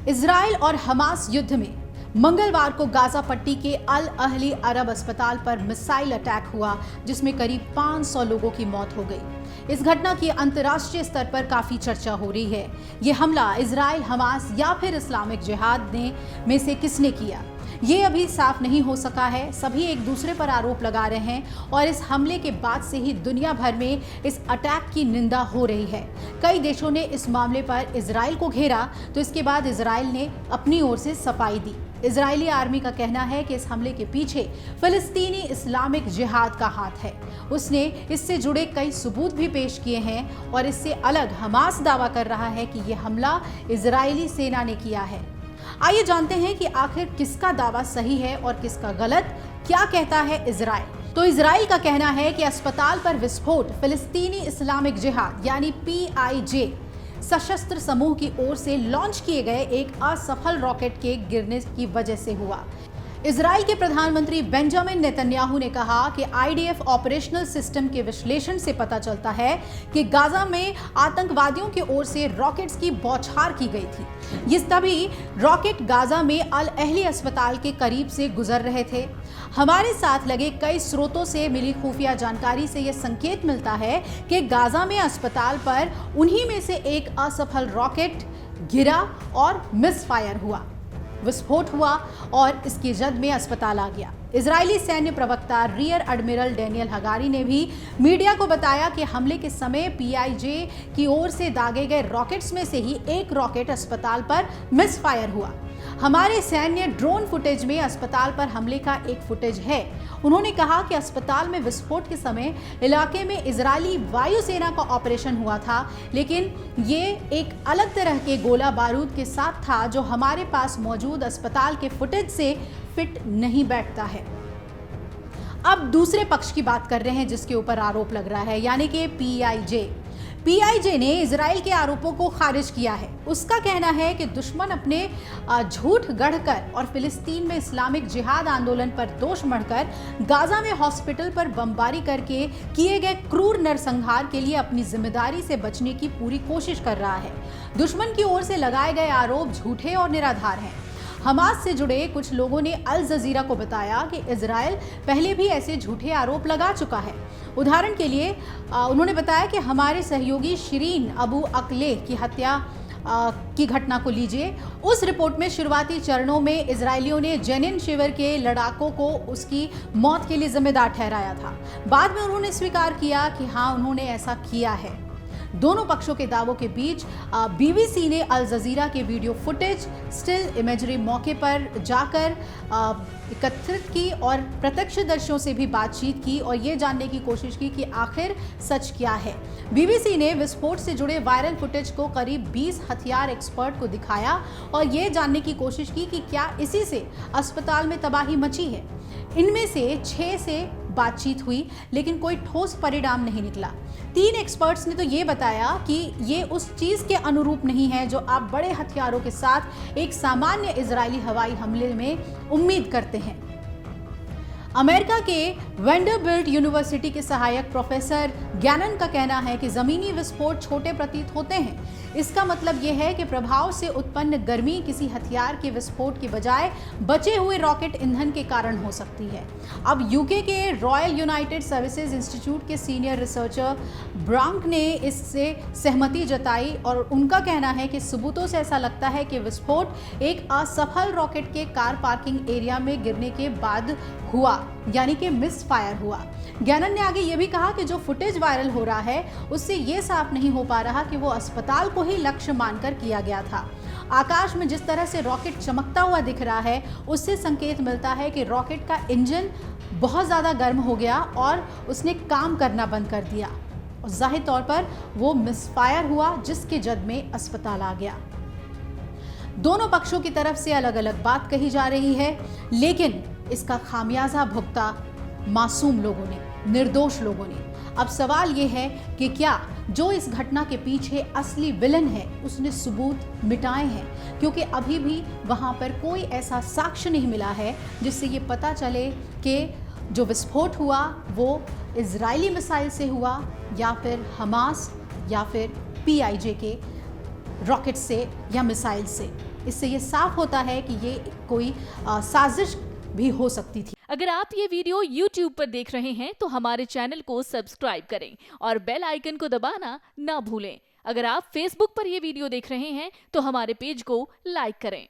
Israel और Hamas युद्ध में मंगलवार को गाजा पट्टी के अल अहली अरब अस्पताल पर मिसाइल अटैक हुआ, जिसमें करीब 500 लोगों की मौत हो गई। इस घटना की अंतर्राष्ट्रीय स्तर पर काफी चर्चा हो रही है। यह हमला इजराइल, हमास या फिर इस्लामिक जिहाद में से किसने किया, ये अभी साफ नहीं हो सका है। सभी एक दूसरे पर आरोप लगा रहे हैं और इस हमले के बाद से ही दुनिया भर में इस अटैक की निंदा हो रही है। कई देशों ने इस मामले पर इजराइल को घेरा, तो इसके बाद इजराइल ने अपनी ओर से सफाई दी। इजरायली आर्मी का कहना है कि इस हमले के पीछे फिलिस्तीनी इस्लामिक जिहाद का हाथ है। उसने इससे जुड़े कई सबूत भी पेश किए हैं और इससे अलग हमास दावा कर रहा है कि यह हमला इजरायली सेना ने किया है। आइए जानते हैं कि आखिर किसका दावा सही है और किसका गलत। क्या कहता है इजराइल? तो इजराइल का कहना है कि अस्पताल पर विस्फोट फिलिस्तीनी इस्लामिक जिहाद यानी PIJ सशस्त्र समूह की ओर से लॉन्च किए गए एक असफल रॉकेट के गिरने की वजह से हुआ। इजराइल के प्रधानमंत्री बेंजामिन नेतन्याहू ने कहा कि IDF ऑपरेशनल सिस्टम के विश्लेषण से पता चलता है कि गाजा में आतंकवादियों की ओर से रॉकेट्स की बौछार की गई थी। ये तभी रॉकेट गाजा में अल अहली अस्पताल के करीब से गुजर रहे थे। हमारे साथ लगे कई स्रोतों से मिली खुफिया जानकारी से यह संकेत मिलता है कि गाजा में अस्पताल पर उन्हीं में से एक असफल रॉकेट गिरा और मिसफायर हुआ, विस्फोट हुआ और इसकी जद में अस्पताल आ गया। इजरायली सैन्य प्रवक्ता रियर एडमिरल डेनियल हगारी ने भी मीडिया को बताया कि हमले के समय PIJ की ओर से दागे गए रॉकेट्स में से ही एक रॉकेट अस्पताल पर मिसफायर हुआ। हमारे सैन्य ड्रोन फुटेज में अस्पताल पर हमले का एक फुटेज है। उन्होंने कहा कि अस्पताल में विस्फोट के समय इलाके में इजरायली वायुसेना का ऑपरेशन हुआ था, लेकिन ये एक अलग तरह के गोला बारूद के साथ था जो हमारे पास मौजूद अस्पताल के फुटेज से फिट नहीं बैठता है। अब दूसरे पक्ष की बात कर रहे हैं जिसके ऊपर आरोप लग रहा है, यानी कि PIJ ने इजराइल के आरोपों को खारिज किया है। उसका कहना है कि दुश्मन अपने झूठ गढ़कर और फिलिस्तीन में इस्लामिक जिहाद आंदोलन पर दोष मढ़कर गाजा में हॉस्पिटल पर बमबारी करके किए गए क्रूर नरसंहार के लिए अपनी जिम्मेदारी से बचने की पूरी कोशिश कर रहा है। दुश्मन की ओर से लगाए गए आरोप झूठे और निराधार हैं। हमास से जुड़े कुछ लोगों ने अल जजीरा को बताया कि इजराइल पहले भी ऐसे झूठे आरोप लगा चुका है। उदाहरण के लिए उन्होंने बताया कि हमारे सहयोगी शिरीन अबू अक्लेह की हत्या की घटना को लीजिए। उस रिपोर्ट में शुरुआती चरणों में इजरायलियों ने जेनिन शिविर के लड़ाकों को उसकी मौत के लिए जिम्मेदार ठहराया था। बाद में उन्होंने स्वीकार किया कि हाँ, उन्होंने ऐसा किया है। दोनों पक्षों के दावों के बीच BBC ने अल जजीरा के वीडियो फुटेज, स्टिल इमेजरी मौके पर जाकर एकत्रित की और प्रत्यक्षदर्शियों से भी बातचीत की और ये जानने की कोशिश की कि आखिर सच क्या है। BBC ने विस्फोट से जुड़े वायरल फुटेज को करीब 20 हथियार एक्सपर्ट को दिखाया और ये जानने की कोशिश की कि क्या इसी से अस्पताल में तबाही मची है। इनमें से 6 से बातचीत हुई, लेकिन कोई ठोस परिणाम नहीं निकला। 3 एक्सपर्ट्स ने तो ये बताया कि ये उस चीज के अनुरूप नहीं है जो आप बड़े हथियारों के साथ एक सामान्य इजरायली हवाई हमले में उम्मीद करते हैं। अमेरिका के वेंडरबिल्ट यूनिवर्सिटी के सहायक प्रोफेसर गैनन का कहना है कि जमीनी विस्फोट छोटे प्रतीत होते हैं। इसका मतलब यह है कि प्रभाव से उत्पन्न गर्मी किसी हथियार के विस्फोट के बजाय बचे हुए रॉकेट ईंधन के कारण हो सकती है। अब यूके के रॉयल यूनाइटेड सर्विसेज इंस्टीट्यूट के सीनियर रिसर्चर ब्रांक ने इससे सहमति जताई और उनका कहना है कि सबूतों से ऐसा लगता है कि विस्फोट एक असफल रॉकेट के कार पार्किंग एरिया में गिरने के बाद हुआ, यानी कि मिस फायर हुआ। गैनन ने आगे ये भी कहा कि जो फुटेज वायरल हो रहा है उससे ये साफ नहीं हो पा रहा कि वो अस्पताल को ही लक्ष्य मानकर किया गया था। आकाश में जिस तरह से रॉकेट चमकता हुआ दिख रहा है उससे संकेत मिलता है कि रॉकेट का इंजन बहुत ज़्यादा गर्म हो गया और उसने काम करना बंद कर दिया और जाहिर तौर पर वो मिसफायर हुआ, जिसके जद में अस्पताल आ गया। दोनों पक्षों की तरफ से अलग अलग बात कही जा रही है, लेकिन इसका खामियाजा भुगता मासूम लोगों ने, निर्दोष लोगों ने। अब सवाल ये है कि क्या जो इस घटना के पीछे असली विलन है उसने सबूत मिटाए हैं, क्योंकि अभी भी वहां पर कोई ऐसा साक्ष्य नहीं मिला है जिससे ये पता चले कि जो विस्फोट हुआ वो इजरायली मिसाइल से हुआ या फिर हमास या फिर PIJ के रॉकेट से या मिसाइल से। इससे ये साफ होता है कि ये कोई साजिश भी हो सकती थी। अगर आप ये वीडियो YouTube पर देख रहे हैं तो हमारे चैनल को सब्सक्राइब करें और बेल आइकन को दबाना ना भूलें। अगर आप Facebook पर ये वीडियो देख रहे हैं तो हमारे पेज को लाइक करें।